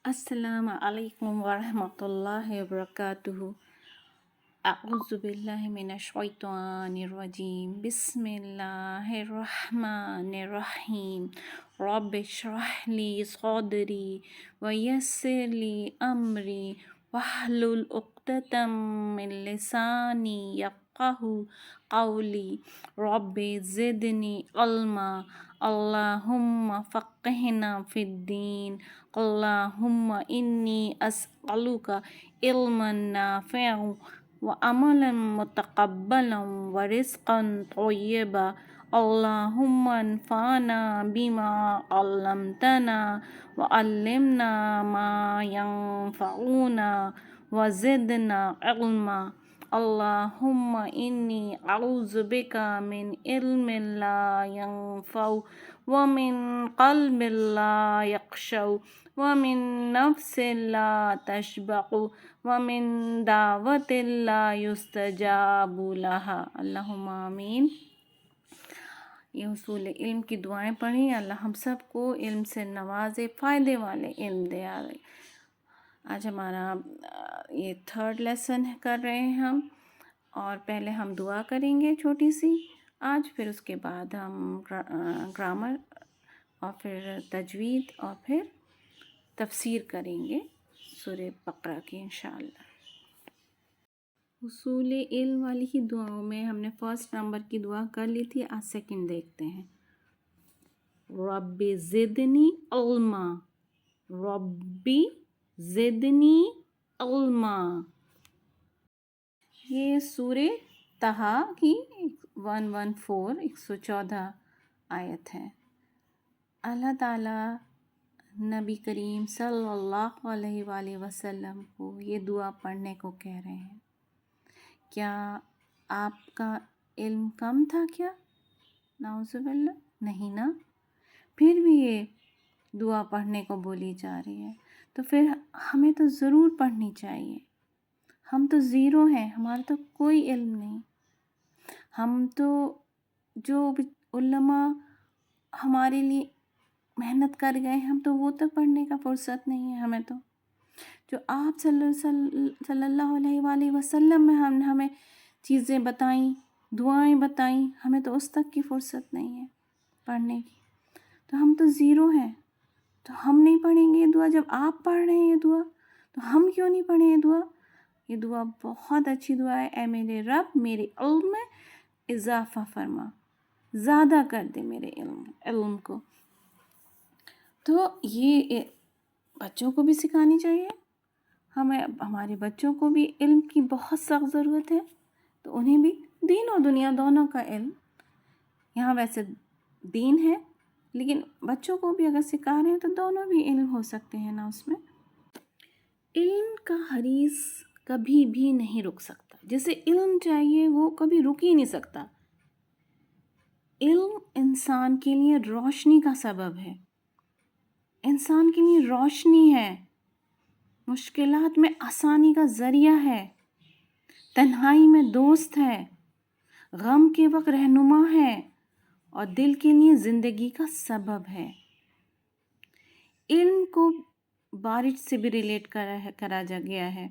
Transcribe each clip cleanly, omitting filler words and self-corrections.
السلام علیکم ورحمۃ اللہ وبرکاتہ۔ اعوذ باللہ من الشیطان الرجیم، بسم اللہ الرحمن الرحیم۔ رب اشرح لی صدری ویسر لی امری واحلل عقدۃ من لسانی یفقہوا قولی۔ رب زدنی علما، اللہم فقہنا فی الدین، اللہم انی اسألک علما نافعا وعملا متقبلا ورزقا طیبا۔ اللہم انفعنا بما علمتنا وعلمنا ما ینفعنا وزدنا علما۔ اللہم انی اعوذ بک من علم لا ینفع ومن قلب لا یخشع ومن نفس لا تشبع ومن دعوت لا یستجاب لہا۔ اللہم آمین۔ یہ حصول علم کی دعائیں پڑھیں۔ اللہ ہم سب کو علم سے نوازے، فائدے والے علم دے۔ آج ہمارا یہ 3rd لیسن کر رہے ہیں ہم، اور پہلے ہم دعا کریں گے چھوٹی سی آج، پھر اس کے بعد ہم گرامر اور پھر تجوید اور پھر تفسیر کریں گے سورہ بقرہ کی انشاءاللہ۔ حصول علم والی ہی دعاؤں میں ہم نے 1 نمبر کی دعا کر لی تھی، آج 2 دیکھتے ہیں۔ رب زدنی علما، ربی زدنی علما۔ یہ سورہ طہ کی 114 آیت ہے۔ اللہ تعالیٰ نبی کریم صلی اللہ علیہ وآلہ وسلم کو یہ دعا پڑھنے کو کہہ رہے ہیں۔ کیا آپ کا علم کم تھا کیا؟ نعوذ باللہ، نہیں نا؟ پھر بھی یہ دعا پڑھنے کو بولی جا رہی ہے، تو پھر ہمیں تو ضرور پڑھنی چاہیے۔ ہم تو زیرو ہیں، ہمارا تو کوئی علم نہیں۔ ہم تو جو علماء ہمارے لیے محنت کر گئے، ہم تو وہ تو پڑھنے کا فرصت نہیں ہے ہمیں۔ تو جو آپ صلی اللہ علیہ وآلہ وسلم میں ہمیں چیزیں بتائیں، دعائیں بتائیں، ہمیں تو اس تک کی فرصت نہیں ہے پڑھنے کی۔ تو ہم تو زیرو ہیں، تو ہم نہیں پڑھیں گے یہ دعا؟ جب آپ پڑھ رہے ہیں یہ دعا تو ہم کیوں نہیں پڑھیں یہ دعا؟ یہ دعا بہت اچھی دعا ہے۔ اے میرے رب، میرے علم میں اضافہ فرما، زیادہ کر دے میرے علم کو۔ تو یہ بچوں کو بھی سکھانی چاہیے، ہمیں ہمارے بچوں کو بھی علم کی بہت سخت ضرورت ہے، تو انہیں بھی دین اور دنیا دونوں کا علم۔ یہاں ویسے دین ہے، لیکن بچوں کو بھی اگر سکھا رہے ہیں تو دونوں بھی علم ہو سکتے ہیں نا اس میں۔ علم کا حریص کبھی بھی نہیں رک سکتا، جسے علم چاہیے وہ کبھی رک ہی نہیں سکتا۔ علم انسان کے لیے روشنی کا سبب ہے، انسان کے لیے روشنی ہے، مشکلات میں آسانی کا ذریعہ ہے، تنہائی میں دوست ہے، غم کے وقت رہنما ہے، اور دل کے لیے زندگی کا سبب ہے۔ علم کو بارش سے بھی ریلیٹ کرا گیا ہے۔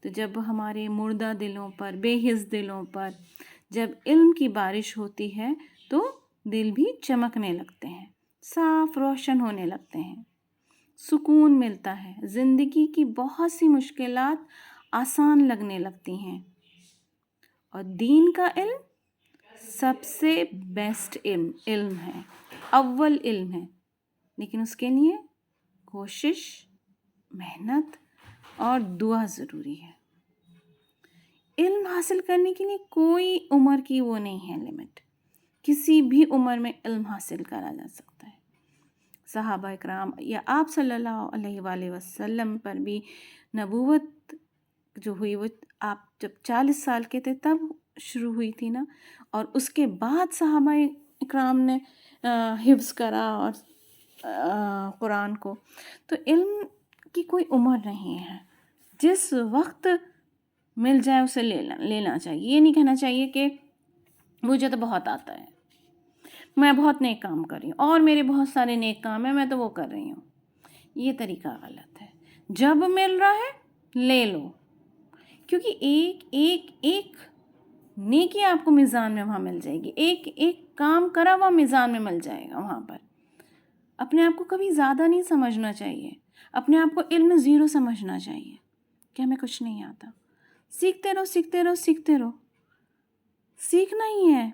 تو جب ہمارے مردہ دلوں پر، بے حس دلوں پر جب علم کی بارش ہوتی ہے تو دل بھی چمکنے لگتے ہیں، صاف روشن ہونے لگتے ہیں، سکون ملتا ہے، زندگی کی بہت سی مشکلات آسان لگنے لگتی ہیں۔ اور دین کا علم سب سے بیسٹ علم ہے، اول علم ہے، لیکن اس کے لیے کوشش، محنت اور دعا ضروری ہے۔ علم حاصل کرنے کے لیے کوئی عمر کی وہ نہیں ہے لمٹ، کسی بھی عمر میں علم حاصل کرا جا سکتا ہے۔ صحابہ اکرام یا آپ صلی اللہ علیہ وآلہ وسلم پر بھی نبوت جو ہوئی وہ آپ جب 40 سال کے تھے تب شروع ہوئی تھی نا، اور اس کے بعد صحابہ اکرام نے حفظ کرا اور قرآن کو۔ تو علم کی کوئی عمر نہیں ہے، جس وقت مل جائے اسے لینا چاہیے۔ یہ نہیں کہنا چاہیے کہ مجھے تو بہت آتا ہے، میں بہت نیک کام کر رہی ہوں اور میرے بہت سارے نیک کام ہیں، میں تو وہ کر رہی ہوں۔ یہ طریقہ غلط ہے۔ جب مل رہا ہے لے لو، کیونکہ ایک ایک ایک نیکی آپ کو میزان میں وہاں مل جائے گی، ایک ایک کام کرا ہوا میزان میں مل جائے گا وہاں پر۔ اپنے آپ کو کبھی زیادہ نہیں سمجھنا چاہیے، اپنے آپ کو علم زیرو سمجھنا چاہیے کہ ہمیں کچھ نہیں آتا۔ سیکھتے رہو سیکھتے رہو سیکھتے رہو، سیکھنا ہی ہے۔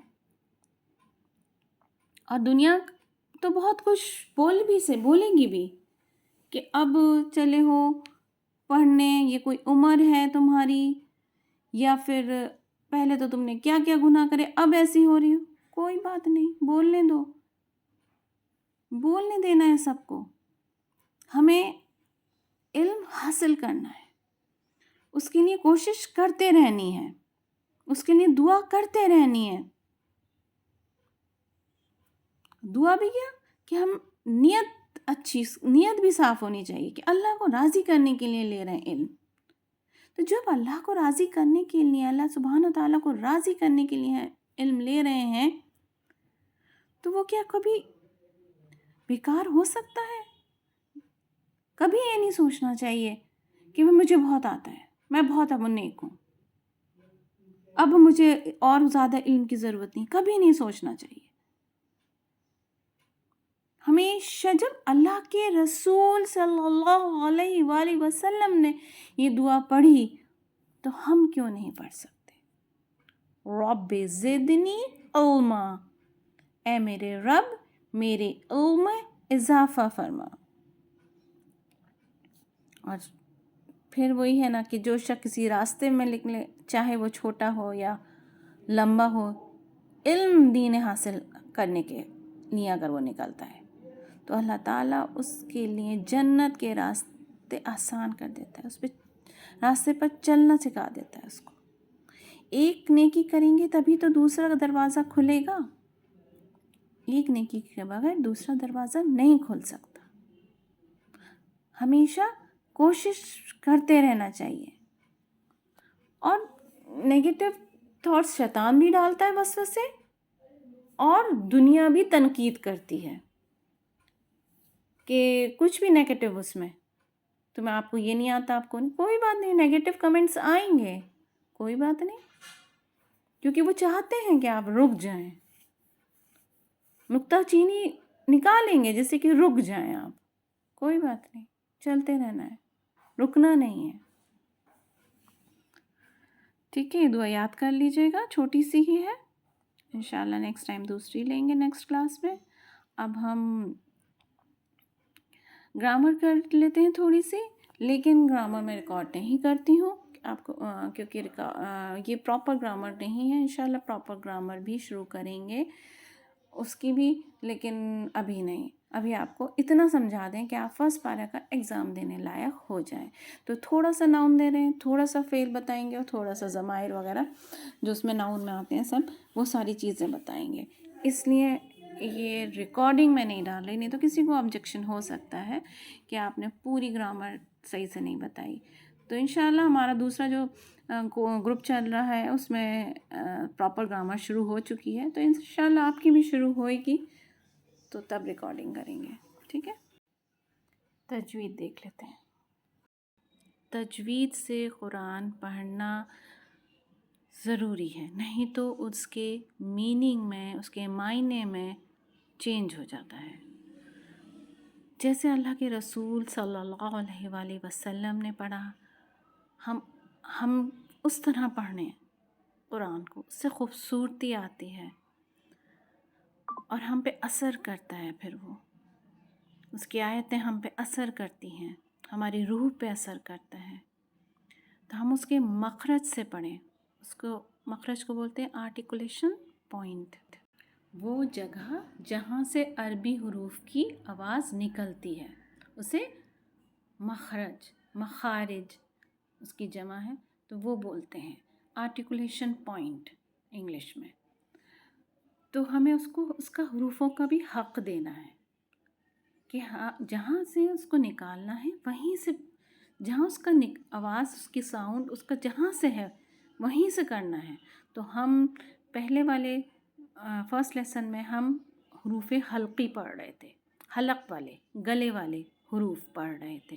اور دنیا تو بہت کچھ بولے گی بھی کہ اب چلے ہو پڑھنے، یہ کوئی عمر ہے تمہاری، یا پھر پہلے تو تم نے کیا کیا گناہ کرے اب ایسی ہو رہی ہو۔ کوئی بات نہیں، بولنے دو، بولنے دینا ہے سب کو۔ ہمیں علم حاصل کرنا ہے، اس کے لیے کوشش کرتے رہنی ہے، اس کے لیے دعا کرتے رہنی ہے۔ دعا بھی کیا کہ ہم نیت بھی صاف ہونی چاہیے کہ اللہ کو راضی کرنے کے لیے لے رہے ہیں علم۔ تو جب اللہ کو راضی کرنے کے لیے، اللہ سبحانہ و تعالیٰ کو راضی کرنے کے لیے علم لے رہے ہیں، تو وہ کیا کبھی بیکار ہو سکتا ہے؟ کبھی یہ نہیں سوچنا چاہیے کہ مجھے بہت آتا ہے، میں بہت اب نیک ہوں، اب مجھے اور زیادہ علم کی ضرورت نہیں، کبھی نہیں سوچنا چاہیے۔ ہمیشہ جب اللہ کے رسول صلی اللہ علیہ وآلہ وسلم نے یہ دعا پڑھی تو ہم کیوں نہیں پڑھ سکتے؟ رب زدنی علما، اے میرے رب میرے علم میں اضافہ فرما۔ اور پھر وہی ہے نا کہ جو شخص کسی راستے میں نکلے، چاہے وہ چھوٹا ہو یا لمبا ہو، علم دین حاصل کرنے کے لیے اگر وہ نکلتا ہے تو اللہ تعالیٰ اس کے لیے جنت کے راستے آسان کر دیتا ہے، اس پہ راستے پر چلنا سکھا دیتا ہے اس کو۔ ایک نیکی کریں گے تبھی تو دوسرا دروازہ کھلے گا، ایک نیکی کے بغیر دوسرا دروازہ نہیں کھل سکتا۔ ہمیشہ کوشش کرتے رہنا چاہیے۔ اور نیگیٹو تھاٹس شیطان بھی ڈالتا ہے وسوسے، اور دنیا بھی تنقید کرتی ہے کہ کچھ بھی نیگیٹو اس میں، تمہیں آپ کو یہ نہیں آتا، آپ کو نہیں، کوئی بات نہیں، نیگیٹو کمنٹس آئیں گے، کوئی بات نہیں، کیونکہ وہ چاہتے ہیں کہ آپ رک جائیں، نکتہ چینی نکالیں گے جیسے کہ رک جائیں آپ۔ کوئی بات نہیں، چلتے رہنا ہے، رکنا نہیں ہے۔ ٹھیک ہے، یہ دعا یاد کر لیجئے گا، چھوٹی سی ہی ہے، انشاءاللہ نیکسٹ ٹائم دوسری لیں گے نیکسٹ کلاس میں۔ اب ہم گرامر کر لیتے ہیں تھوڑی سی، لیکن گرامر میں ریکارڈ نہیں کرتی ہوں آپ کو، کیونکہ یہ پراپر گرامر نہیں ہے۔ انشاءاللہ پراپر گرامر بھی شروع کریں گے اس کی بھی، لیکن ابھی نہیں، ابھی آپ کو اتنا سمجھا دیں کہ آپ فرسٹ پارہ کا ایگزام دینے لائق ہو جائیں۔ تو تھوڑا سا ناؤن دے رہے ہیں، تھوڑا سا فعل بتائیں گے، اور تھوڑا سا ضمائر وغیرہ جو اس میں ناؤن میں آتے ہیں سب، وہ ساری چیزیں بتائیں گے۔ اس لیے یہ ریکارڈنگ میں نہیں ڈال رہی، نہیں تو کسی کو آبجیکشن ہو سکتا ہے کہ آپ نے پوری گرامر صحیح سے نہیں بتائی۔ تو انشاءاللہ ہمارا دوسرا جو گروپ چل رہا ہے اس میں پراپر گرامر شروع ہو چکی ہے، تو انشاءاللہ آپ کی بھی شروع ہوئے گی، تو تب ریکارڈنگ کریں گے، ٹھیک ہے۔ تجوید دیکھ لیتے ہیں۔ تجوید سے قرآن پڑھنا ضروری ہے، نہیں تو اس کے میننگ میں، اس کے معنی میں چینج ہو جاتا ہے۔ جیسے اللہ کے رسول صلی اللہ علیہ وآلہ وسلم نے پڑھا، ہم اس طرح پڑھیں قرآن کو، اس سے خوبصورتی آتی ہے اور ہم پہ اثر کرتا ہے، پھر وہ اس کی آیتیں ہم پہ اثر کرتی ہیں، ہماری روح پہ اثر کرتا ہے۔ تو ہم اس کے مخرج سے پڑھیں، اس کو مخرج کو بولتے ہیں آرٹیکولیشن پوائنٹ، وہ جگہ جہاں سے عربی حروف کی آواز نکلتی ہے اسے مخرج، مخارج اس کی جمع ہے، تو وہ بولتے ہیں آرٹیکولیشن پوائنٹ انگلش میں۔ تو ہمیں اس کا حروفوں کا بھی حق دینا ہے کہ ہاں جہاں سے اس کو نکالنا ہے وہیں سے، جہاں اس کا آواز، اس کی ساؤنڈ، اس کا جہاں سے ہے وہیں سے کرنا ہے۔ تو ہم پہلے والے فرسٹ لیسن میں ہم حروف حلقی پڑھ رہے تھے، حلق والے، گلے والے حروف پڑھ رہے تھے۔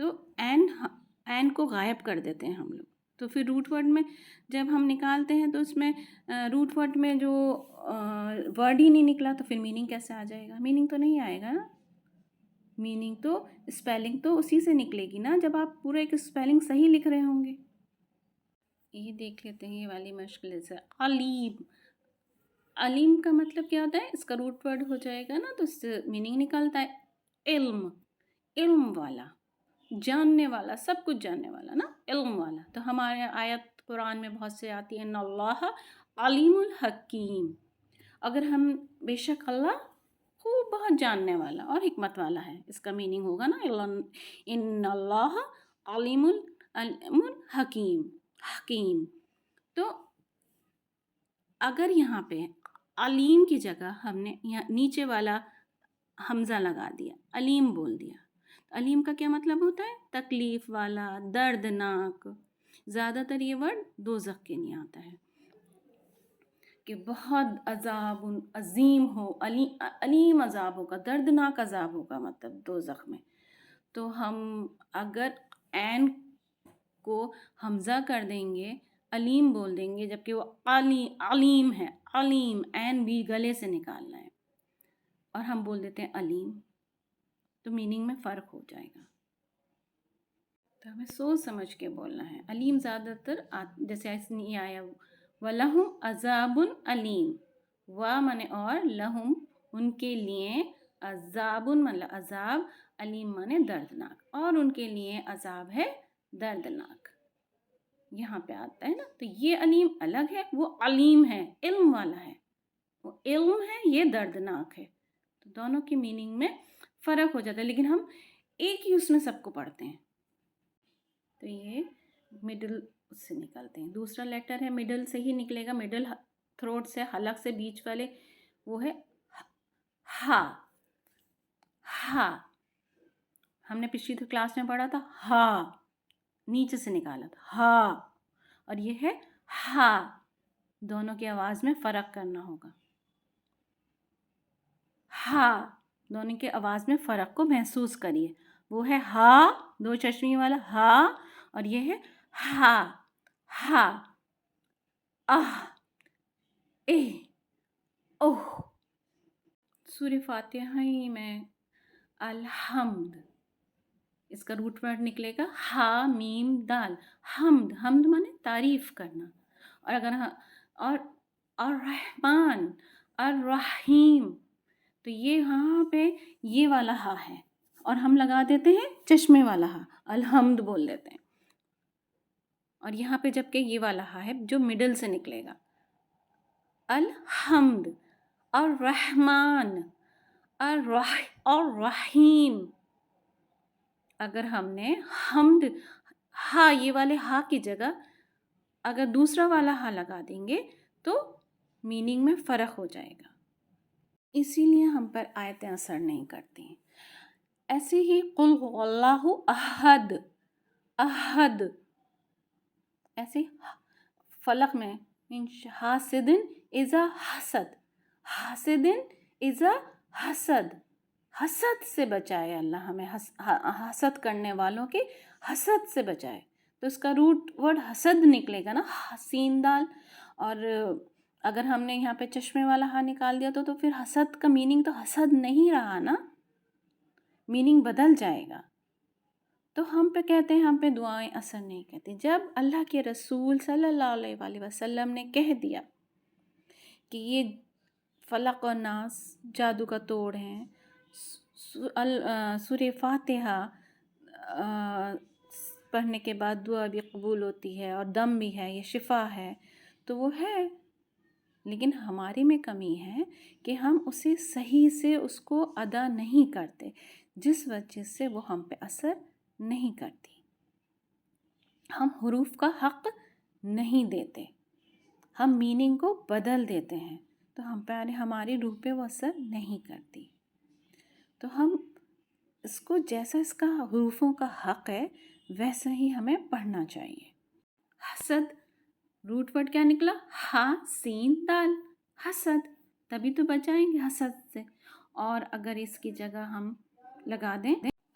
تو این کو غائب کر دیتے ہیں ہم لوگ. تو پھر روٹ ورڈ میں جب ہم نکالتے ہیں تو اس میں روٹ ورڈ میں جو ورڈ ہی نہیں نکلا تو پھر میننگ کیسے آ جائے گا؟ میننگ تو نہیں آئے گا نا. میننگ تو اسپیلنگ تو اسی سے نکلے گی نا جب آپ پورا ایک اسپیلنگ صحیح لکھ رہے ہوں گے. یہ دیکھ لیتے ہیں یہ والی مشکل سے. علیم. علیم کا مطلب کیا ہوتا ہے؟ اس کا روٹ ورڈ ہو جائے گا نا تو اس سے میننگ نکلتا ہے علم. علم والا، جاننے والا، سب کچھ جاننے والا نا، علم والا. تو ہمارے آیت قرآن میں بہت سے آتی ہے ان اللہ علیم الحکیم. اگر ہم بے شک اللہ خوب بہت جاننے والا اور حکمت والا ہے، اس کا میننگ ہوگا نا ان اللہ علیم الحکیم. حکیم. تو اگر یہاں پہ علیم کی جگہ ہم نے نیچے والا حمزہ لگا دیا، علیم بول دیا، علیم کا کیا مطلب ہوتا ہے؟ تکلیف والا، دردناک. زیادہ تر یہ ورڈ دوزخ کے لیے آتا ہے کہ بہت عذاب عظیم ہو، علیم عذاب ہوگا، دردناک عذاب ہوگا مطلب دوزخ میں. تو ہم اگر عین کو حمزہ کر دیں گے، علیم بول دیں گے، جبکہ وہ علیم ہے، علیم عین بھی گلے سے نکالنا ہے اور ہم بول دیتے ہیں علیم، تو میننگ میں فرق ہو جائے گا. تو ہمیں سوچ سمجھ کے بولنا ہے. علیم زیادہ تر جیسے اس نے آیا وَلَهُمْ عَذَابٌ علیم، و مانے اور، لہم ان کے لیے، عذاب مطلب عذاب، علیم مانے دردناک، اور ان کے لیے عذاب ہے دردناک. یہاں پہ آتا ہے نا. تو یہ علیم الگ ہے، وہ علیم ہے، علم والا ہے. وہ علم ہے، یہ دردناک ہے. تو دونوں کی میننگ میں فرق ہو جاتا ہے، لیکن ہم ایک ہی اس میں سب کو پڑھتے ہیں. تو یہ مڈل سے نکلتے ہیں. دوسرا لیٹر ہے مڈل سے ہی نکلے گا، مڈل تھروٹ سے، حلق سے بیچ والے، وہ ہے ہا. ہا ہم نے پچھلی کلاس میں پڑھا تھا، ہا نیچے سے نکالا تھا، ہا. اور یہ ہے ہا. دونوں کی آواز میں فرق کرنا ہوگا. ہا، دونوں کی آواز میں فرق کو محسوس کریے. وہ ہے ہا، دو چشمی والا ہا، اور یہ ہے ہا. ہا، آہ، اے، اوہ. سورہ فاتحہ ہی میں الحمد، اس کا روٹ ورڈ نکلے گا ہا میم دال. حمد، حمد مانے تعریف کرنا. اور اگر اور الرحمن، الرحیم، تو یہ یہاں پہ یہ والا ہا ہے اور ہم لگا دیتے ہیں چشمے والا ہا، الحمد بول دیتے ہیں. اور یہاں پہ جبکہ یہ والا ہا ہے جو مڈل سے نکلے گا، الحمد، الرحمن، الرحیم. اگر ہم نے حمد ہا، یہ والے ہا کی جگہ اگر دوسرا والا ہا لگا دیں گے تو میننگ میں فرق ہو جائے گا. اسی لیے ہم پر آیتیں اثر نہیں کرتی ہیں. ایسے ہی قل هو اللہ احد، احد. ایسے فلق میں حاسد اذا حسد، حاسد اذا حسد، حسد سے بچائے اللہ ہمیں، حسد کرنے والوں کے حسد سے بچائے. تو اس کا روٹ ورڈ حسد نکلے گا نا، سین دال. اور اگر ہم نے یہاں پہ چشمے والا ہا نکال دیا تو پھر حسد کا میننگ تو حسد نہیں رہا نا، میننگ بدل جائے گا. تو ہم پہ کہتے ہیں ہم پہ دعائیں اثر نہیں کرتی. جب اللہ کے رسول صلی اللہ علیہ وآلہ وسلم نے کہہ دیا کہ یہ فلق اور ناس جادو کا توڑ ہیں، سورہ فاتحہ پڑھنے کے بعد دعا بھی قبول ہوتی ہے اور دم بھی ہے، یہ شفا ہے، تو وہ ہے. لیکن ہمارے میں کمی ہے کہ ہم اسے صحیح سے اس کو ادا نہیں کرتے، جس وجہ سے وہ ہم پہ اثر نہیں کرتی. ہم حروف کا حق نہیں دیتے، ہم میننگ کو بدل دیتے ہیں، تو ہم پہ ہماری روح پہ وہ اثر نہیں کرتی. تو ہم اس کو جیسا اس کا حروفوں کا حق ہے ویسا ہی ہمیں پڑھنا چاہیے. حسد، روٹ ورڈ کیا نکلا؟ ہا سین دال، حسد. تبھی تو بچائیں گے حسد سے. اور اگر اس کی جگہ ہم لگا دیں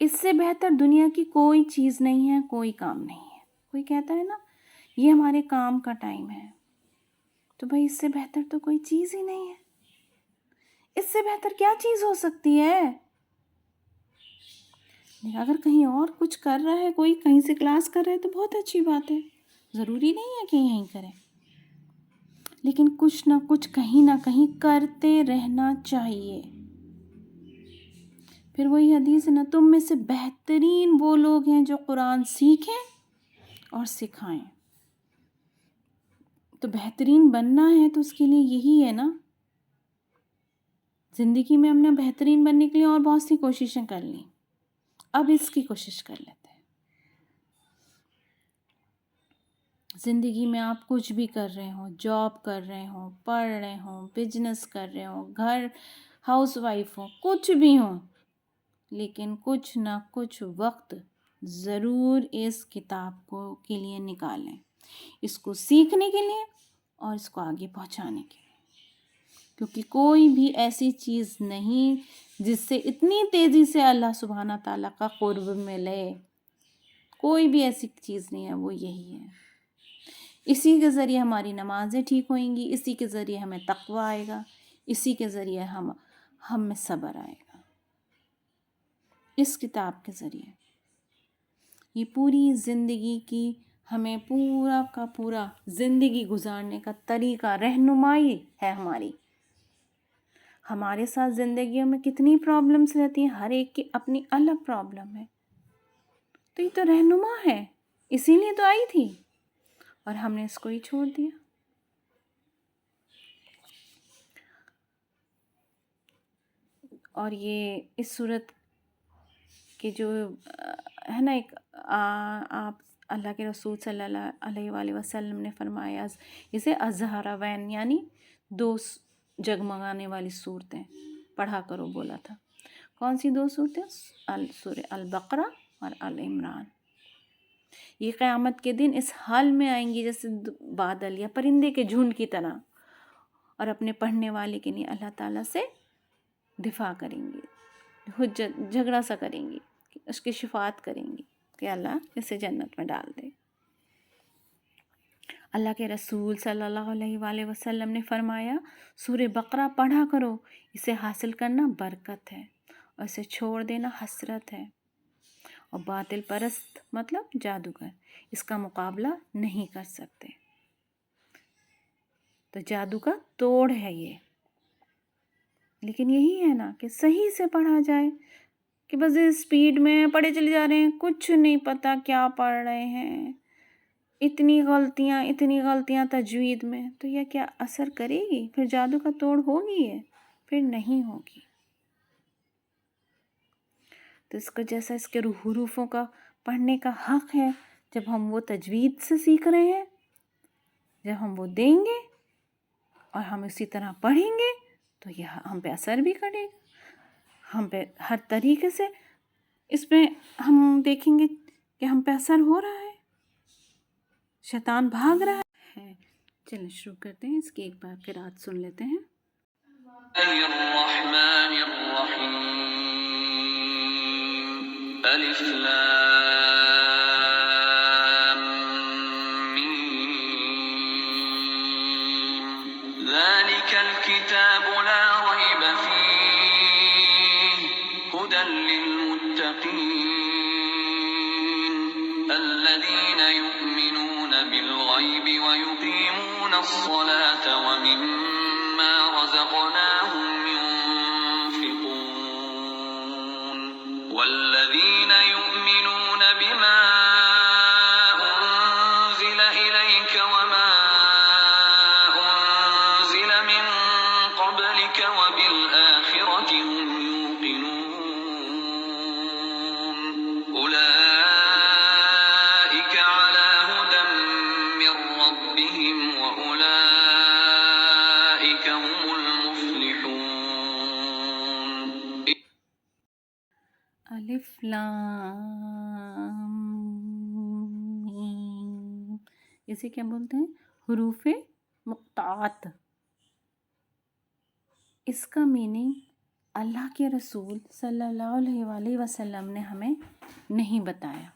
اس سے بہتر دنیا کی کوئی چیز نہیں ہے، کوئی کام نہیں ہے۔ کوئی کہتا ہے نا یہ ہمارے کام کا ٹائم ہے، تو بھائی اس سے بہتر تو کوئی چیز ہی نہیں ہے۔ اس سے بہتر کیا چیز ہو سکتی ہے؟ اگر کہیں اور کچھ کر رہا ہے، کوئی کہیں سے کلاس کر رہا ہے تو بہت اچھی بات ہے، ضروری نہیں ہے کہ یہیں کریں، لیکن کچھ نہ کچھ کہیں نہ کہیں کرتے رہنا چاہیے۔ پھر وہی حدیث ہے نا، تم میں سے بہترین وہ لوگ ہیں جو قرآن سیکھیں اور سکھائیں۔ تو بہترین بننا ہے تو اس کے لیے یہی ہے نا، زندگی میں ہم نے بہترین بننے کے لیے اور بہت سی کوششیں کر لیں، اب اس کی کوشش کر لیتے ہیں۔ زندگی میں آپ کچھ بھی کر رہے ہوں، جاب کر رہے ہوں، پڑھ رہے ہوں، بزنس کر رہے ہوں، گھر ہاؤس وائف ہوں، کچھ بھی ہوں، لیکن کچھ نہ کچھ وقت ضرور اس کتاب کے لیے نکالیں، اس کو سیکھنے کے لیے اور اس کو آگے پہنچانے کے لیے، کیونکہ کوئی بھی ایسی چیز نہیں جس سے اتنی تیزی سے اللہ سبحانہ تعالیٰ کا قرب ملے، کوئی بھی ایسی چیز نہیں ہے، وہ یہی ہے۔ اسی کے ذریعے ہماری نمازیں ٹھیک ہوئیں گی، اسی کے ذریعے ہمیں تقویٰ آئے گا، اسی کے ذریعے ہم میں صبر آئے گا، اس کتاب کے ذریعے۔ یہ پوری زندگی کی ہمیں پورا کا پورا زندگی گزارنے کا طریقہ، رہنمائی ہے ہماری۔ ہمارے ساتھ زندگیوں میں کتنی پرابلمس رہتی ہیں، ہر ایک کی اپنی الگ پرابلم ہے، تو یہ تو رہنما ہے، اسی لیے تو آئی تھی، اور ہم نے اس کو ہی چھوڑ دیا۔ اور یہ اس صورت کے جو ہے نا، ایک آپ اللہ کے رسول صلی اللہ علیہ وآلہ وسلم نے فرمایا اسے الزہراوین، یعنی دو جگمگانے والی صورتیں پڑھا کرو بولا تھا۔ کون سی دو صورتیں؟ سورہ البقرہ اور آل عمران۔ یہ قیامت کے دن اس حال میں آئیں گی جیسے بادل یا پرندے کے جھنڈ کی طرح، اور اپنے پڑھنے والے کے لیے اللہ تعالیٰ سے دفاع کریں گی، حجت جھگڑا سا کریں گی، اس کی شفاعت کریں گی کہ اللہ اسے جنت میں ڈال دے۔ اللہ کے رسول صلی اللہ علیہ وآلہ وسلم نے فرمایا سورہ بقرہ پڑھا کرو، اسے حاصل کرنا برکت ہے اور اسے چھوڑ دینا حسرت ہے، اور باطل پرست مطلب جادوگر اس کا مقابلہ نہیں کر سکتے۔ تو جادو کا توڑ ہے یہ، لیکن یہی ہے نا کہ صحیح سے پڑھا جائے، کہ بس اسپیڈ میں پڑھے چلے جا رہے ہیں، کچھ نہیں پتہ کیا پڑھ رہے ہیں، اتنی غلطیاں تجوید میں، تو یہ کیا اثر کرے گی؟ پھر جادو کا توڑ ہوگی ہے؟ پھر نہیں ہوگی۔ تو اس کو جیسا اس کے حروفوں کا پڑھنے کا حق ہے، جب ہم وہ تجوید سے سیکھ رہے ہیں، جب ہم وہ دیں گے اور ہم اسی طرح پڑھیں گے تو یہ ہم پہ اثر بھی کرے گا، ہم پہ ہر طریقے سے اس میں ہم دیکھیں گے کہ ہم پہ اثر ہو رہا ہے، شیطان بھاگ رہا ہے۔ چلیں شروع کرتے ہیں، اس کی ایک بار قرأت سن لیتے ہیں۔ الرحمن الرحیم، الف لام ذلك الكتاب لا ريب فيه هدى للمتقين الذين يؤمنون بالغيب ويقيمون الصلاة ومما رزقناهم ينفقون والذين يؤمنون بما أنزل إليك وما أنزل من قبلك وبالآخرة هم يوقنون أولئك على هدى من ربهم وأولئك هم المفلحون۔ الف لام میم، اسے کیا بولتے ہیں؟ حروف مقطعات۔ اس کا میننگ اللہ کے رسول صلی اللہ علیہ وآلہ وسلم نے ہمیں نہیں بتایا،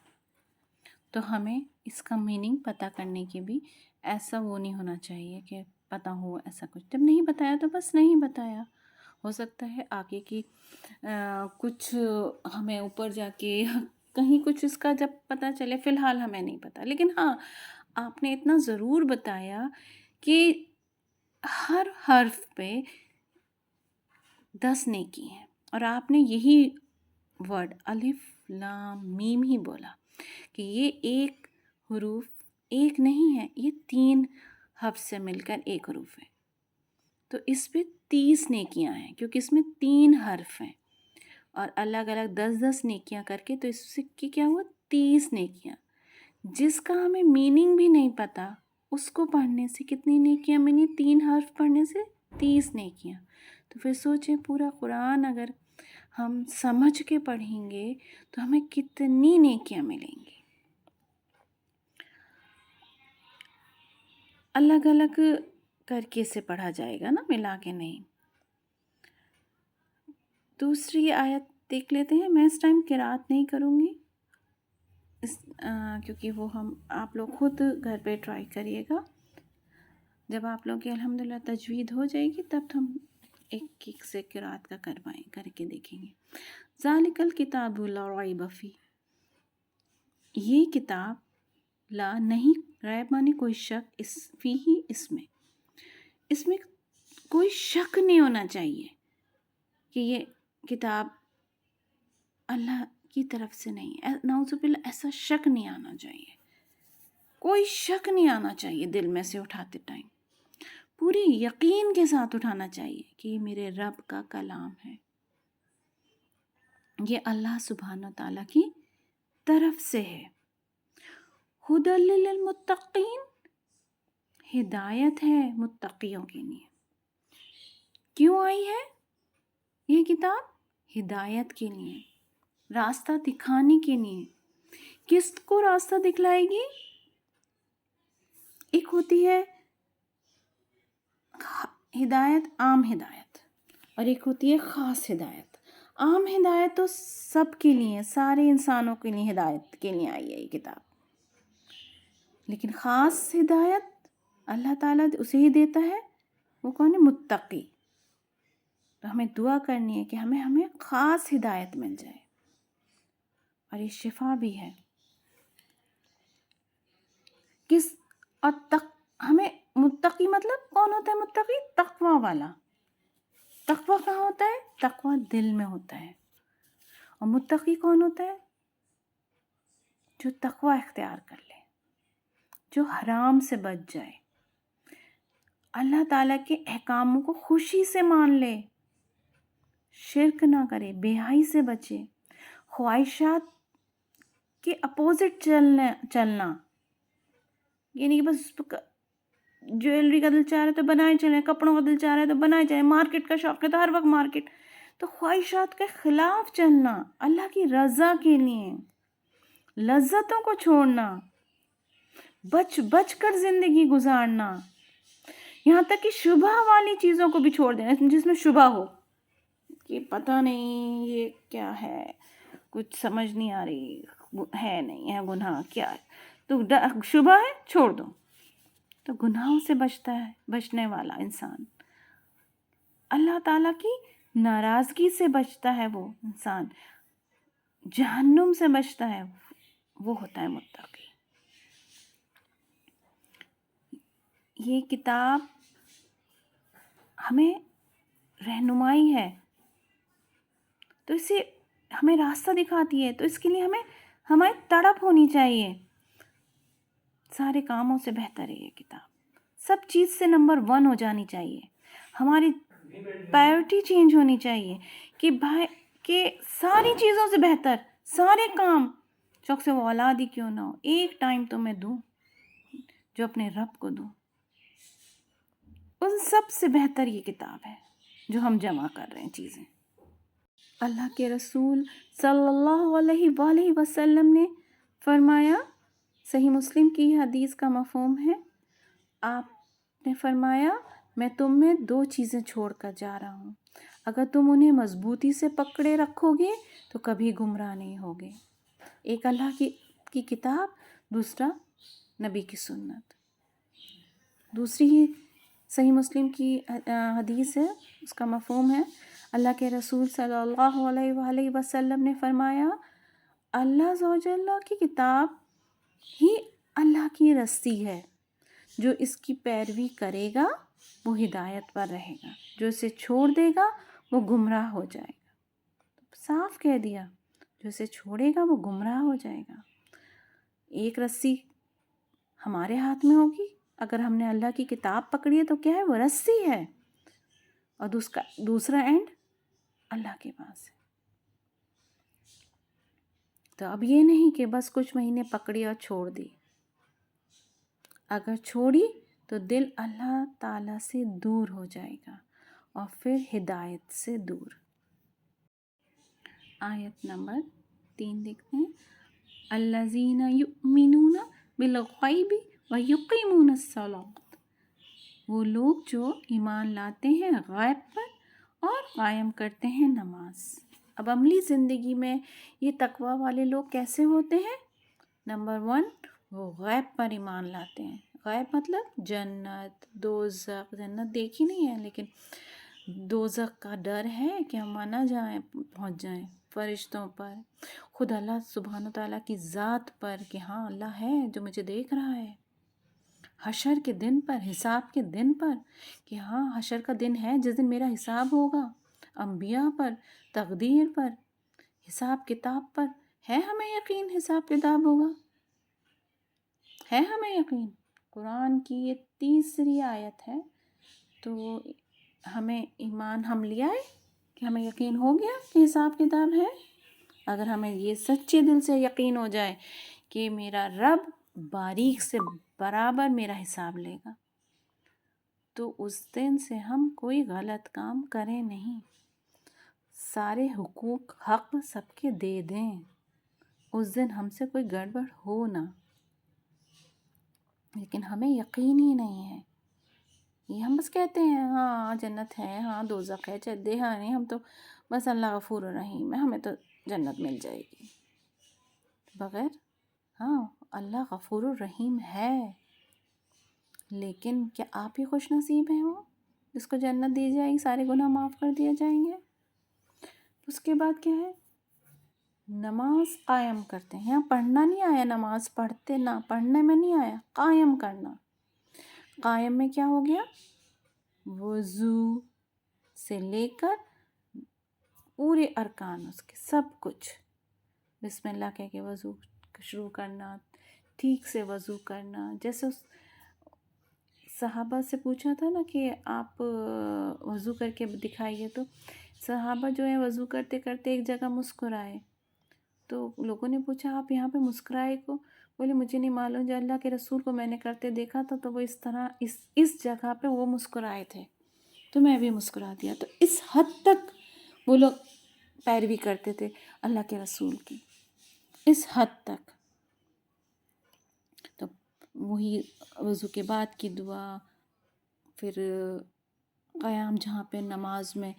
تو ہمیں اس کا میننگ پتہ کرنے کی بھی ایسا وہ نہیں ہونا چاہیے کہ پتہ ہو ایسا کچھ. جب نہیں بتایا تو بس نہیں بتایا. ہو سکتا ہے آگے کی کچھ ہمیں اوپر جا کے کہیں کچھ اس کا جب پتہ چلے، فی الحال ہمیں نہیں پتہ. لیکن ہاں، آپ نے اتنا ضرور بتایا کہ ہر حرف پہ 10 نیکی ہیں، اور آپ نے یہی ورڈ الف لام میم ہی بولا کہ یہ ایک حروف ایک نہیں ہے، یہ 3 حرف سے مل کر ایک حروف ہے. تو اس پہ 30 نیکیاں ہیں، کیونکہ اس میں 3 حرف ہیں اور الگ الگ 10 نیکیاں کر کے، تو اس سے کیا ہوا 30 نیکیاں. جس کا ہمیں میننگ بھی نہیں پتہ، اس کو پڑھنے سے کتنی نیکیاں ملی؟ 3 حرف پڑھنے سے 30 نیکیاں. تو پھر سوچیں پورا قرآن اگر ہم سمجھ کے پڑھیں گے تو ہمیں کتنی نیکیاں ملیں گی. الگ الگ کر کے اسے پڑھا جائے گا نا، ملا کے نہیں. دوسری آیت دیکھ لیتے ہیں. میں اس ٹائم قرأت نہیں کروں گی، کیونکہ وہ آپ لوگ خود گھر پہ ٹرائی کریے گا. جب آپ لوگ کی الحمدللہ تجوید ہو جائے گی تب ہم ایک ایک سے قرأت کا کر کے دیکھیں گے. ذالک الکتاب لا ریب فیہ، یہ کتاب لا نہیں، ریب مانے کوئی شک، فیہ اس میں کوئی شک نہیں ہونا چاہیے کہ یہ کتاب اللہ کی طرف سے نہیں ہے. نعوذ باللہ، ایسا شک نہیں آنا چاہیے، کوئی شک نہیں آنا چاہیے دل میں سے اٹھاتے ٹائم. پوری یقین کے ساتھ اٹھانا چاہیے کہ یہ میرے رب کا کلام ہے، یہ اللہ سبحانہ تعالیٰ کی طرف سے ہے. ھدی للمتقین، ہدایت ہے متقیوں کے لیے. کیوں آئی ہے یہ کتاب؟ ہدایت کے لیے، راستہ دکھانے کے لیے. کس کو راستہ دکھلائے گی؟ ایک ہوتی ہے ہدایت، عام ہدایت، اور ایک ہوتی ہے خاص ہدایت. عام ہدایت تو سب کے لیے، سارے انسانوں کے لیے ہدایت کے لیے آئی ہے یہ کتاب. لیکن خاص ہدایت اللہ تعالیٰ اسے ہی دیتا ہے، وہ کون ہے؟ متقی. تو ہمیں دعا کرنی ہے کہ ہمیں خاص ہدایت مل جائے، اور یہ شفا بھی ہے. ہمیں متقی مطلب کون ہوتا ہے؟ متقی تقوی والا. تقوی کہاں ہوتا ہے؟ تقوی دل میں ہوتا ہے. اور متقی کون ہوتا ہے؟ جو تقوی اختیار کر لے، جو حرام سے بچ جائے، اللہ تعالیٰ کے احکاموں کو خوشی سے مان لے، شرک نہ کرے، بے حیائی سے بچے، خواہشات کے اپوزٹ چلنا. یعنی بس جویلری کا دل چاہ رہا ہے تو بنائے چلیں، کپڑوں کا دل چاہ رہا ہے تو بنائے چلیں، مارکیٹ کا شوق ہے تو ہر وقت مارکیٹ. تو خواہشات کے خلاف چلنا، اللہ کی رضا کے لیے، لذتوں کو چھوڑنا، بچ کر زندگی گزارنا، یہاں تک کہ شبہ والی چیزوں کو بھی چھوڑ دینا. جس میں شبہ ہو کہ پتہ نہیں یہ کیا ہے، کچھ سمجھ نہیں آ رہی، ہے نہیں ہے گناہ کیا ہے، تو شبہ ہے چھوڑ دو. تو گناہوں سے بچنے والا انسان، اللہ تعالیٰ کی ناراضگی سے بچتا ہے وہ انسان، جہنم سے بچتا ہے، وہ ہوتا ہے متقی. یہ کتاب ہمیں رہنمائی ہے، تو اسے ہمیں راستہ دکھاتی ہے. تو اس کے لیے ہماری تڑپ ہونی چاہیے. سارے کاموں سے بہتر ہے یہ کتاب، سب چیز سے نمبر 1 ہو جانی چاہیے. ہماری پرائیورٹی چینج ہونی چاہیے کہ ساری چیزوں سے بہتر، سارے کام شوق سے وہ اولاد ہی کیوں نہ ہو، ایک ٹائم تو میں دوں جو اپنے رب کو دوں. ان سب سے بہتر یہ کتاب ہے جو ہم جمع کر رہے ہیں چیزیں. اللہ کے رسول صلی اللہ علیہ وآلہ وسلم نے فرمایا، صحیح مسلم کی حدیث کا مفہوم ہے، آپ نے فرمایا میں تم میں 2 چیزیں چھوڑ کر جا رہا ہوں. اگر تم انہیں مضبوطی سے پکڑے رکھو گے تو کبھی گمراہ نہیں ہوگے. ایک اللہ کی کتاب، دوسرا نبی کی سنت. دوسری ہی صحیح مسلم کی حدیث ہے، اس کا مفہوم ہے، اللہ کے رسول صلی اللہ علیہ وآلہ وسلم نے فرمایا، اللہ عز و جل کی کتاب ہی اللہ کی رسی ہے، جو اس کی پیروی کرے گا وہ ہدایت پر رہے گا، جو اسے چھوڑ دے گا وہ گمراہ ہو جائے گا. صاف کہہ دیا، جو اسے چھوڑے گا وہ گمراہ ہو جائے گا. ایک رسی ہمارے ہاتھ میں ہوگی، اگر ہم نے اللہ کی کتاب پکڑی ہے تو کیا ہے، وہ رسی ہے، اور دوسرا اینڈ اللہ کے پاس ہے. تو اب یہ نہیں کہ بس کچھ مہینے پکڑی اور چھوڑ دی. اگر چھوڑی تو دل اللہ تعالیٰ سے دور ہو جائے گا اور پھر ہدایت سے دور. آیت نمبر 3 دیکھتے ہیں. الذین یؤمنون بالغیب ویقیمون الصلاۃ. وہ لوگ جو ایمان لاتے ہیں غیب پر اور قائم کرتے ہیں نماز. اب عملی زندگی میں یہ تقویٰ والے لوگ کیسے ہوتے ہیں؟ نمبر 1، وہ غیب پر ایمان لاتے ہیں. غیب مطلب جنت، دوزخ. جنت دیکھی نہیں ہے لیکن دوزخ کا ڈر ہے کہ ہم وہاں نہ جائیں، پہنچ جائیں. فرشتوں پر، خود اللہ سبحانہ تعالیٰ کی ذات پر کہ ہاں اللہ ہے جو مجھے دیکھ رہا ہے. حشر کے دن پر، حساب کے دن پر کہ ہاں حشر کا دن ہے جس دن میرا حساب ہوگا. انبیاء پر، تقدیر پر، حساب کتاب پر ہے ہمیں یقین حساب کتاب ہوگا؟ ہے ہمیں یقین؟ قرآن کی یہ تیسری آیت ہے. تو ہمیں ایمان ہم لے آئے کہ ہمیں یقین ہو گیا کہ حساب کتاب ہے. اگر ہمیں یہ سچے دل سے یقین ہو جائے کہ میرا رب باریک سے برابر میرا حساب لے گا، تو اس دن سے ہم کوئی غلط کام کریں نہیں. سارے حقوق حق سب کے دے دیں، اس دن ہم سے کوئی گڑبڑ ہو نہ. لیکن ہمیں یقین ہی نہیں ہے. یہ ہم بس کہتے ہیں ہاں جنت ہے، ہاں دوزخ ہے، چدے ہاں نہیں، ہم تو بس اللہ غفور الرحیم ہے، ہمیں تو جنت مل جائے گی. بغیر ہاں اللہ غفور الرحیم ہے، لیکن کیا آپ ہی خوش نصیب ہیں وہ جس کو جنت دی جائے گی، سارے گناہ معاف کر دیے جائیں گے؟ اس کے بعد کیا ہے؟ نماز قائم کرتے ہیں. یہاں پڑھنا نہیں آیا، نماز پڑھتے نہ پڑھنے میں نہیں آیا، قائم کرنا. قائم میں کیا ہو گیا؟ وضو سے لے کر پورے ارکان اس کے سب کچھ، بسم اللہ کہہ کے وضو شروع کرنا، ٹھیک سے وضو کرنا. جیسے صحابہ سے پوچھا تھا نا کہ آپ وضو کر کے دکھائیے، تو صحابہ جو ہے وضو کرتے کرتے ایک جگہ مسکرائے. تو لوگوں نے پوچھا آپ یہاں پہ مسکرائے کو؟ بولے مجھے نہیں معلوم، جو اللہ کے رسول کو میں نے کرتے دیکھا تھا تو وہ اس طرح اس جگہ پہ وہ مسکرائے تھے تو میں بھی مسکرا دیا. تو اس حد تک وہ لوگ پیروی کرتے تھے اللہ کے رسول کی، اس حد تک. تو وہی وضو کے بعد کی دعا، پھر قیام جہاں پہ نماز میں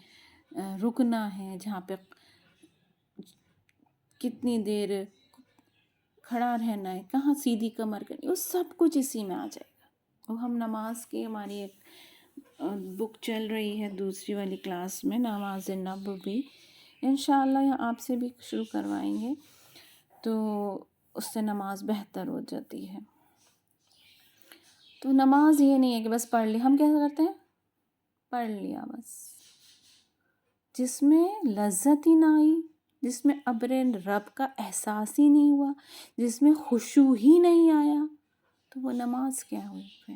رکنا ہے، جہاں پہ کتنی دیر کھڑا رہنا ہے، کہاں سیدھی کمر کرنی، وہ سب کچھ اسی میں آ جائے گا. وہ ہم نماز کی ہماری ایک بک چل رہی ہے دوسری والی کلاس میں، نماز نبوی، انشاءاللہ یہاں آپ سے بھی شروع کروائیں گے تو اس سے نماز بہتر ہو جاتی ہے. تو نماز یہ نہیں ہے کہ بس پڑھ لی. ہم کیسا کرتے ہیں؟ پڑھ لیا بس، جس میں لذت ہی نہ آئی، جس میں ابر رب کا احساس ہی نہیں ہوا، جس میں خشوع ہی نہیں آیا، تو وہ نماز کیا ہوئی پھر؟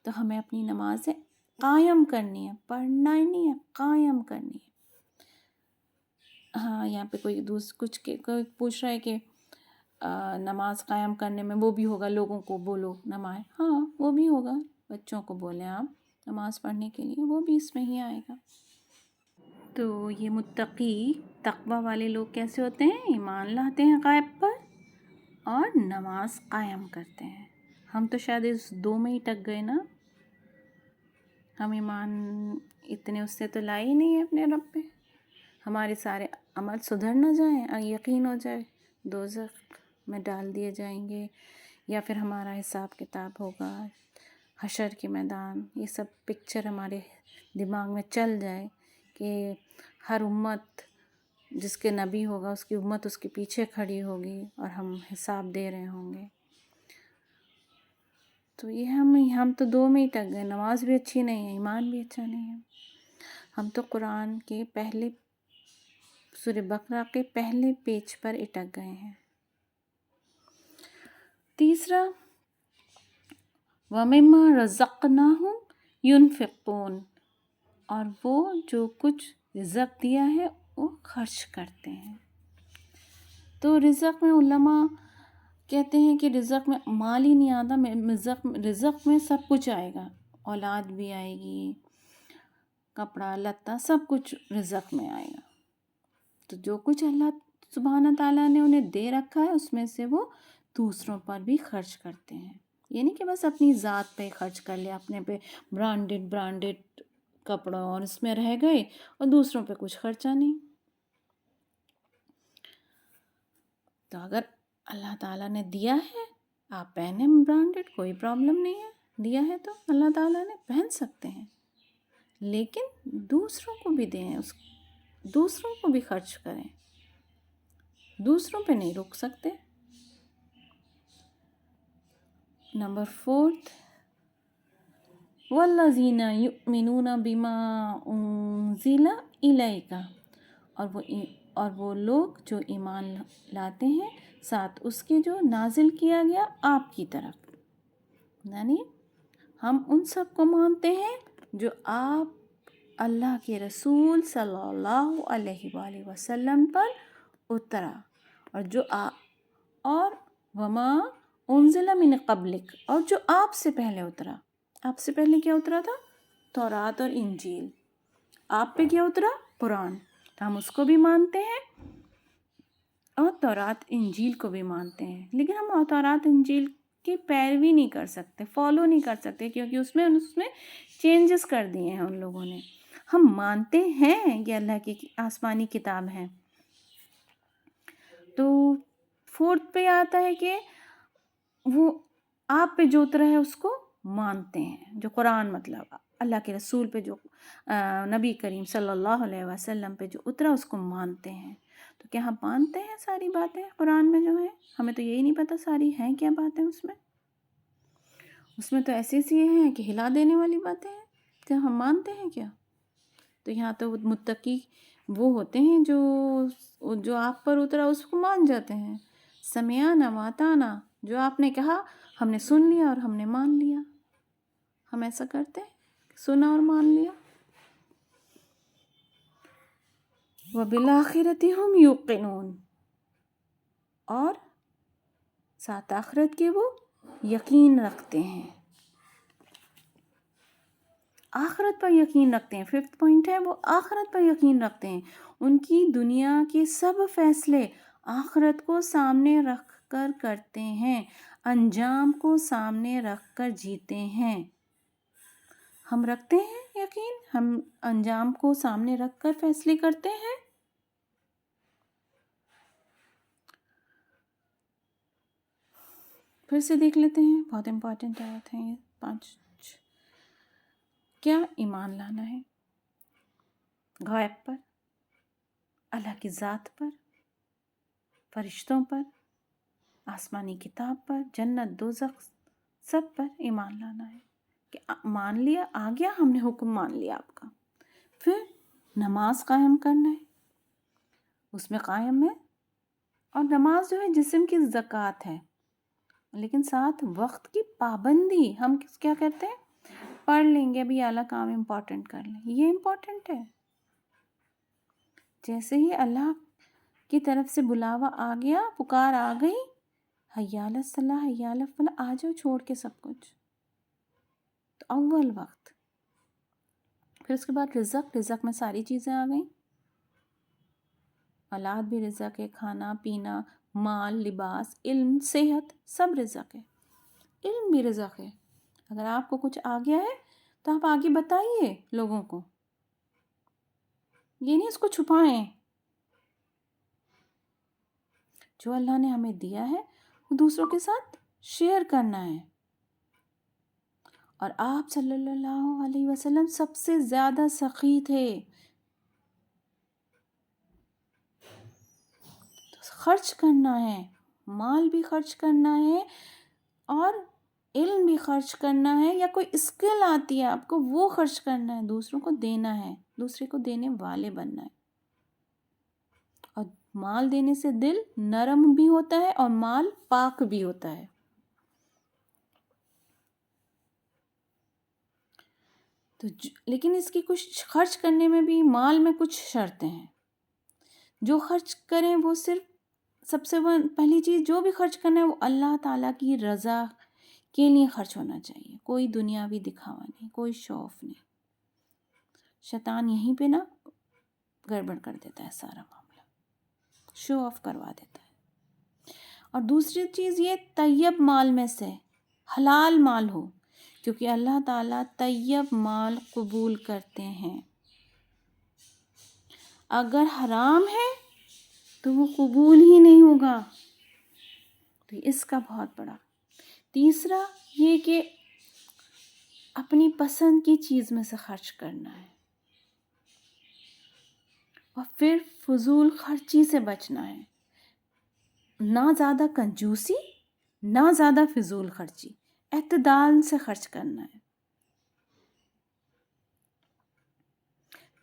تو ہمیں اپنی نمازیں قائم کرنی ہے، پڑھنا ہی نہیں ہے، قائم کرنی ہے. ہاں یہاں پہ کوئی کوئی پوچھ رہا ہے کہ نماز قائم کرنے میں وہ بھی ہوگا لوگوں کو بولو نماز، ہاں وہ بھی ہوگا، بچوں کو بولیں آپ نماز پڑھنے کے لیے، وہ بھی اس میں ہی آئے گا. تو یہ متقی تقویٰ والے لوگ کیسے ہوتے ہیں؟ ایمان لاتے ہیں غیب پر اور نماز قائم کرتے ہیں. ہم تو شاید اس 2 میں ہی ٹک گئے نا. ہم ایمان اتنے اس سے تو لائے ہی نہیں ہے اپنے رب پہ، ہمارے سارے عمل سدھر نہ جائیں، یقین ہو جائے دوزخ میں ڈال دیے جائیں گے، یا پھر ہمارا حساب کتاب ہوگا حشر کے میدان، یہ سب پکچر ہمارے دماغ میں چل جائے کہ ہر امت جس کے نبی ہوگا اس کی امت اس کے پیچھے کھڑی ہوگی اور ہم حساب دے رہے ہوں گے، تو یہ ہم تو دو میں ہی ٹک گئے، نماز بھی اچھی نہیں ہے، ایمان بھی اچھا نہیں ہے۔ ہم تو قرآن کے پہلے سورہ بقرہ کے پہلے پیج پر اٹک گئے ہیں۔ تیسرا، وَمِمَّا رَزَقْنَاهُمْ يُنْفِقُونَ، اور وہ جو کچھ رزق دیا ہے وہ خرچ کرتے ہیں۔ تو رزق میں علماء کہتے ہیں کہ رزق میں مال ہی نہیں آتا، رزق میں سب کچھ آئے گا، اولاد بھی آئے گی، کپڑا لتا سب کچھ رزق میں آئے گا۔ تو جو کچھ اللہ سبحانہ تعالیٰ نے انہیں دے رکھا ہے اس میں سے وہ دوسروں پر بھی خرچ کرتے ہیں، یہ نہیں کہ بس اپنی ذات پہ خرچ کر لیا، اپنے پہ برانڈڈ کپڑوں اور اس میں رہ گئے اور دوسروں پہ کچھ خرچہ نہیں۔ تو اگر اللہ تعالیٰ نے دیا ہے آپ پہنے برانڈڈ، کوئی پرابلم نہیں ہے، دیا ہے تو اللہ تعالیٰ نے پہن سکتے ہیں، لیکن دوسروں کو بھی دیں، دوسروں کو بھی خرچ کریں، دوسروں پہ نہیں رک سکتے۔ نمبر 4، وَالَّذِينَ يُؤْمِنُونَ بِمَا أُنزِلَ إِلَيْكَ، اور وہ لوگ جو ایمان لاتے ہیں ساتھ اس کے جو نازل کیا گیا آپ کی طرف، یعنی ہم ان سب کو مانتے ہیں جو آپ اللہ کے رسول صلی اللہ علیہ وآلہ وسلم پر اترا، اور جو اور وما انزل من قبلک، اور جو آپ سے پہلے اترا۔ آپ سے پہلے کیا اترا تھا؟ تورات اور انجیل۔ آپ پہ کیا اترا؟ قرآن، تو ہم اس کو بھی مانتے ہیں اور تورات انجیل کو بھی مانتے ہیں، لیکن ہم تورات انجیل کی پیروی نہیں کر سکتے، فالو نہیں کر سکتے، کیونکہ اس میں چینجز کر دیے ہیں ان لوگوں نے۔ ہم مانتے ہیں کہ اللہ کی آسمانی کتاب ہے۔ تو 4 پہ آتا ہے کہ وہ آپ پہ جو اترا ہے اس کو مانتے ہیں، جو قرآن مطلب اللہ کے رسول پہ جو نبی کریم صلی اللہ علیہ وسلم پہ جو اترا اس کو مانتے ہیں۔ تو کیا ہم مانتے ہیں ساری باتیں قرآن میں جو ہیں؟ ہمیں تو یہی نہیں پتہ ساری ہیں کیا باتیں اس میں تو ایسی ہیں کہ ہلا دینے والی باتیں ہیں، کیا ہم مانتے ہیں کیا؟ تو یہاں تو متقی وہ ہوتے ہیں جو آپ پر اترا اس کو مان جاتے ہیں، سمعنا واطعنا، جو آپ نے کہا ہم نے سن لیا اور ہم نے مان لیا۔ ہم ایسا کرتے ہیں، سنا اور مان لیا۔ وَبِالْآخِرَةِ هُمْ يُوقِنُونَ، اور ساتھ آخرت کے وہ یقین رکھتے ہیں، آخرت پر یقین رکھتے ہیں۔ 5 پوائنٹ ہے وہ آخرت پر یقین رکھتے ہیں، ان کی دنیا کے سب فیصلے آخرت کو سامنے رکھ کر کرتے ہیں، انجام کو سامنے رکھ کر جیتے ہیں۔ ہم رکھتے ہیں یقین، ہم انجام کو سامنے رکھ کر فیصلے کرتے ہیں۔ پھر سے دیکھ لیتے ہیں، بہت امپورٹنٹ آیت ہیں یہ 5۔ کیا ایمان لانا ہے؟ غیب پر، اللہ کی ذات پر، فرشتوں پر، آسمانی کتاب پر، جنت دوزخ، سب پر ایمان لانا ہے کہ مان لیا، آ گیا، ہم نے حکم مان لیا آپ کا۔ پھر نماز قائم کرنا ہے، اس میں قائم ہے، اور نماز جو ہے جسم کی زکوٰۃ ہے، لیکن ساتھ وقت کی پابندی۔ ہم کیا کرتے ہیں؟ پڑھ لیں گے، ابھی اعلیٰ کام امپورٹنٹ کر لیں، یہ امپورٹنٹ ہے۔ جیسے ہی اللہ کی طرف سے بلاوا آ گیا، پکار آ گئی، حی علی الصلاۃ، حی علی الفلاح، آ جاؤ چھوڑ کے سب کچھ، تو اول وقت۔ پھر اس کے بعد رزق میں ساری چیزیں آ گئیں، اولاد بھی رزق ہے، کھانا پینا، مال، لباس، علم، صحت، سب رزق ہے، علم بھی رزق ہے۔ اگر آپ کو کچھ آ گیا ہے تو آپ آگے بتائیے لوگوں کو، یہ نہیں اس کو چھپائیں. جو اللہ نے ہمیں دیا ہے وہ دوسروں کے ساتھ شیئر کرنا ہے. اور آپ صلی اللہ علیہ وسلم سب سے زیادہ سخی تھے. خرچ کرنا ہے، مال بھی خرچ کرنا ہے اور علم بھی خرچ کرنا ہے، یا کوئی اسکل آتی ہے آپ کو وہ خرچ کرنا ہے، دوسروں کو دینا ہے، دوسرے کو دینے والے بننا ہے. اور مال دینے سے دل نرم بھی ہوتا ہے اور مال پاک بھی ہوتا ہے. تو لیکن اس کی کچھ خرچ کرنے میں بھی مال میں کچھ شرطیں ہیں. جو خرچ کریں وہ صرف سب سے پہلی چیز جو بھی خرچ کرنا ہے وہ اللہ تعالیٰ کی رضا کے لیے خرچ ہونا چاہیے. کوئی دنیاوی دکھاوا نہیں، کوئی شو آف نہیں. شیطان یہیں پہ نا گڑبڑ کر دیتا ہے، سارا معاملہ شو آف کروا دیتا ہے. اور دوسری چیز یہ طیب مال میں سے حلال مال ہو، کیونکہ اللہ تعالیٰ طیب مال قبول کرتے ہیں. اگر حرام ہے تو وہ قبول ہی نہیں ہوگا. تو اس کا بہت بڑا. تیسرا یہ کہ اپنی پسند کی چیز میں سے خرچ کرنا ہے، اور پھر فضول خرچی سے بچنا ہے. نہ زیادہ کنجوسی، نہ زیادہ فضول خرچی، اعتدال سے خرچ کرنا ہے.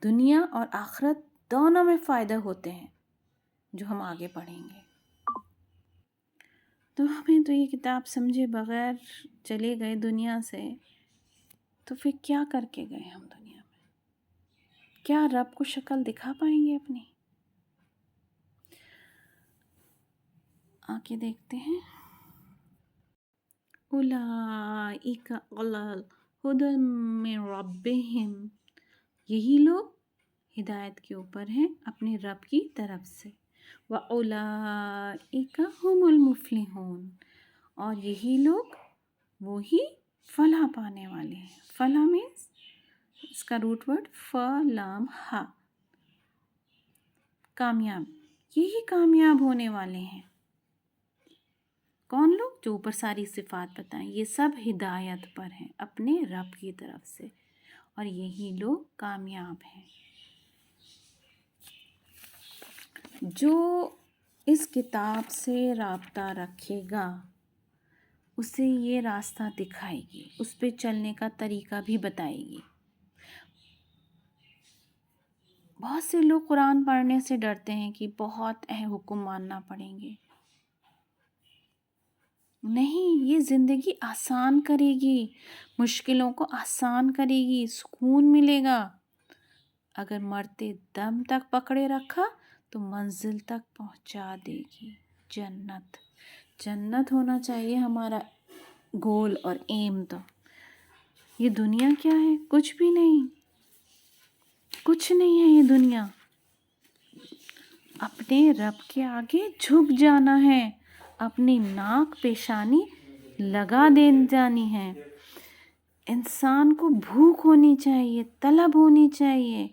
دنیا اور آخرت دونوں میں فائدہ ہوتے ہیں، جو ہم آگے پڑھیں گے. تو ہمیں تو یہ کتاب سمجھے بغیر چلے گئے دنیا سے، تو پھر کیا کر کے گئے ہم دنیا میں؟ کیا رب کو شکل دکھا پائیں گے اپنی؟ آگے دیکھتے ہیں. اولئک علی ھدی من ربہم، یہی لوگ ہدایت کے اوپر ہیں اپنے رب کی طرف سے. وَأُولَئِکَ هُمُ الْمُفْلِحُونَ، اور یہی لوگ وہی فلاح پانے والے ہیں. فلاح مینس اس کا روٹ ورڈ فلام ہا، کامیاب. یہی کامیاب ہونے والے ہیں. کون لوگ؟ جو اوپر ساری صفات بتائیں، یہ سب ہدایت پر ہیں اپنے رب کی طرف سے، اور یہی لوگ کامیاب ہیں. جو اس کتاب سے رابطہ رکھے گا اسے یہ راستہ دکھائے گی، اس پہ چلنے کا طریقہ بھی بتائے گی. بہت سے لوگ قرآن پڑھنے سے ڈرتے ہیں کہ بہت حکم ماننا پڑیں گے. نہیں، یہ زندگی آسان کرے گی، مشکلوں کو آسان کرے گی، سکون ملے گا. اگر مرتے دم تک پکڑے رکھا تو منزل تک پہنچا دے گی. جنت، جنت ہونا چاہیے ہمارا گول اور ایم. تو یہ دنیا کیا ہے؟ کچھ بھی نہیں، کچھ نہیں ہے یہ دنیا. اپنے رب کے آگے جھک جانا ہے، اپنی ناک پیشانی لگا دے جانی ہے. انسان کو بھوک ہونی چاہیے، طلب ہونی چاہیے.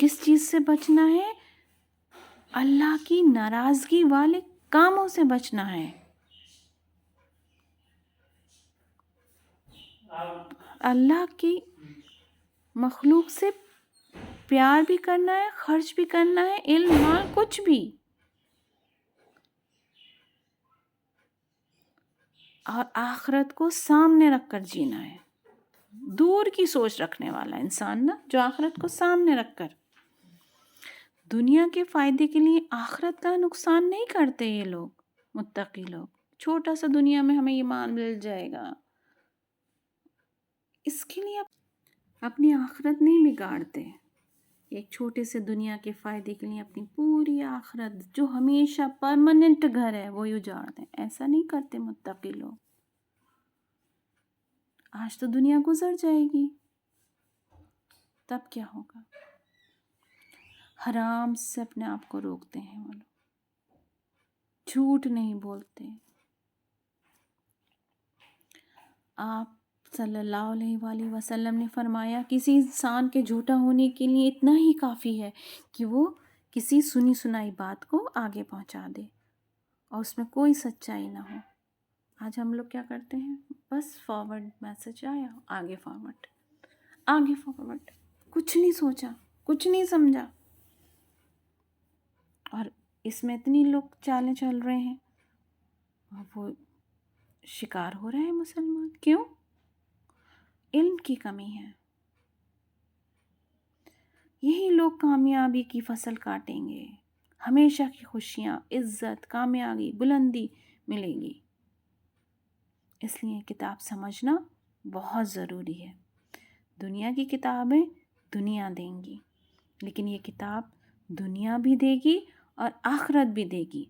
کس چیز سے بچنا ہے؟ اللہ کی ناراضگی والے کاموں سے بچنا ہے. اللہ کی مخلوق سے پیار بھی کرنا ہے، خرچ بھی کرنا ہے، علم مال کچھ بھی. اور آخرت کو سامنے رکھ کر جینا ہے. دور کی سوچ رکھنے والا انسان نا، جو آخرت کو سامنے رکھ کر دنیا کے فائدے کے لیے آخرت کا نقصان نہیں کرتے. یہ لوگ متقی لوگ چھوٹا سا دنیا میں ہمیں یہ مان مل جائے گا، اس کے لیے اپنی آخرت نہیں بگاڑتے. ایک چھوٹے سے دنیا کے فائدے کے لیے اپنی پوری آخرت جو ہمیشہ پرماننٹ گھر ہے وہ اجاڑ دیں. ایسا نہیں کرتے متقی لوگ. آج تو دنیا گزر جائے گی، تب کیا ہوگا؟ حرام سے اپنے آپ کو روکتے ہیں وہ لوگ، جھوٹ نہیں بولتے. آپ صلی اللہ علیہ وآلہ وسلم نے فرمایا کسی انسان کے جھوٹا ہونے کے لیے اتنا ہی کافی ہے کہ وہ کسی سنی سنائی بات کو آگے پہنچا دے اور اس میں کوئی سچائی نہ ہو۔ آج ہم لوگ کیا کرتے ہیں؟ بس فارورڈ میسج آیا، آگے فارورڈ، کچھ نہیں سوچا، کچھ نہیں سمجھا، اور اس میں اتنی لوگ چالیں چل رہے ہیں اور وہ شکار ہو رہے ہیں مسلمان۔ کیوں؟ علم کی کمی ہے۔ یہی لوگ کامیابی کی فصل کاٹیں گے، ہمیشہ کی خوشیاں، عزت، کامیابی، بلندی ملے گی۔ اس لیے کتاب سمجھنا بہت ضروری ہے۔ دنیا کی کتابیں دنیا دیں گی، لیکن یہ کتاب دنیا بھی دے گی اور آخرت بھی دے گی۔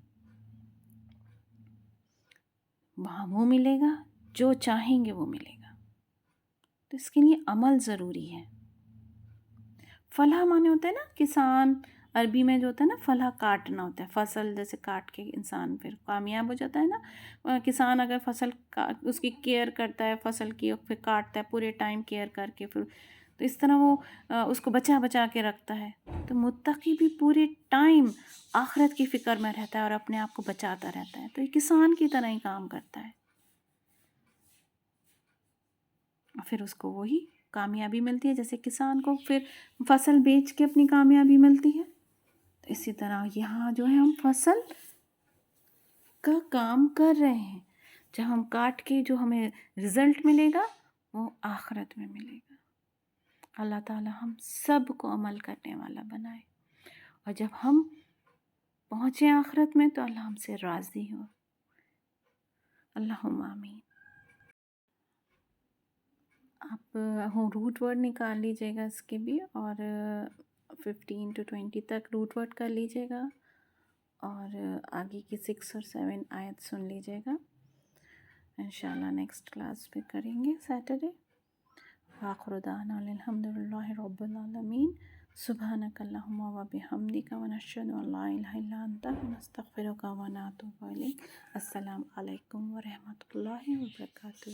وہاں وہ ملے گا جو چاہیں گے، وہ ملے گا۔ تو اس کے لیے عمل ضروری ہے۔ فلاح مانے ہوتا ہے نا کسان، عربی میں جو ہوتا ہے نا فلاح کاٹنا ہوتا ہے، فصل جیسے کاٹ کے انسان پھر کامیاب ہو جاتا ہے نا۔ کسان اگر فصل اس کی کیئر کرتا ہے، فصل کی پھر کاٹتا ہے پورے ٹائم کیئر کر کے، پھر تو اس طرح وہ اس کو بچا کے رکھتا ہے۔ تو متقی بھی پورے ٹائم آخرت کی فکر میں رہتا ہے اور اپنے آپ کو بچاتا رہتا ہے، تو یہ کسان کی طرح ہی کام کرتا ہے، پھر اس کو وہی کامیابی ملتی ہے جیسے کسان کو پھر فصل بیچ کے اپنی کامیابی ملتی ہے۔ تو اسی طرح یہاں جو ہے ہم فصل کا کام کر رہے ہیں، جب ہم کاٹ کے جو ہمیں رزلٹ ملے گا وہ آخرت میں ملے گا۔ اللہ تعالی ہم سب کو عمل کرنے والا بنائے، اور جب ہم پہنچے آخرت میں تو اللہ ہم سے راضی ہو۔ اللہم آمین۔ آپ روٹ ورڈ نکال لیجیے گا اس کے بھی، اور 15 to 20 تک روٹ ورڈ کر لیجیے گا، اور آگے کی 6 اور 7 آیت سن لیجیے گا۔ انشاءاللہ نیکسٹ کلاس پہ کریں گے سیٹرڈے۔ آخر دعوانا الحمدللہ رب العالمین۔ سبحانک اللہم و بحمدک ونشہد ان لا الہ الا انت نستغفرک ونتوب الیک۔ السلام علیکم ورحمۃ اللہ وبرکاتہ۔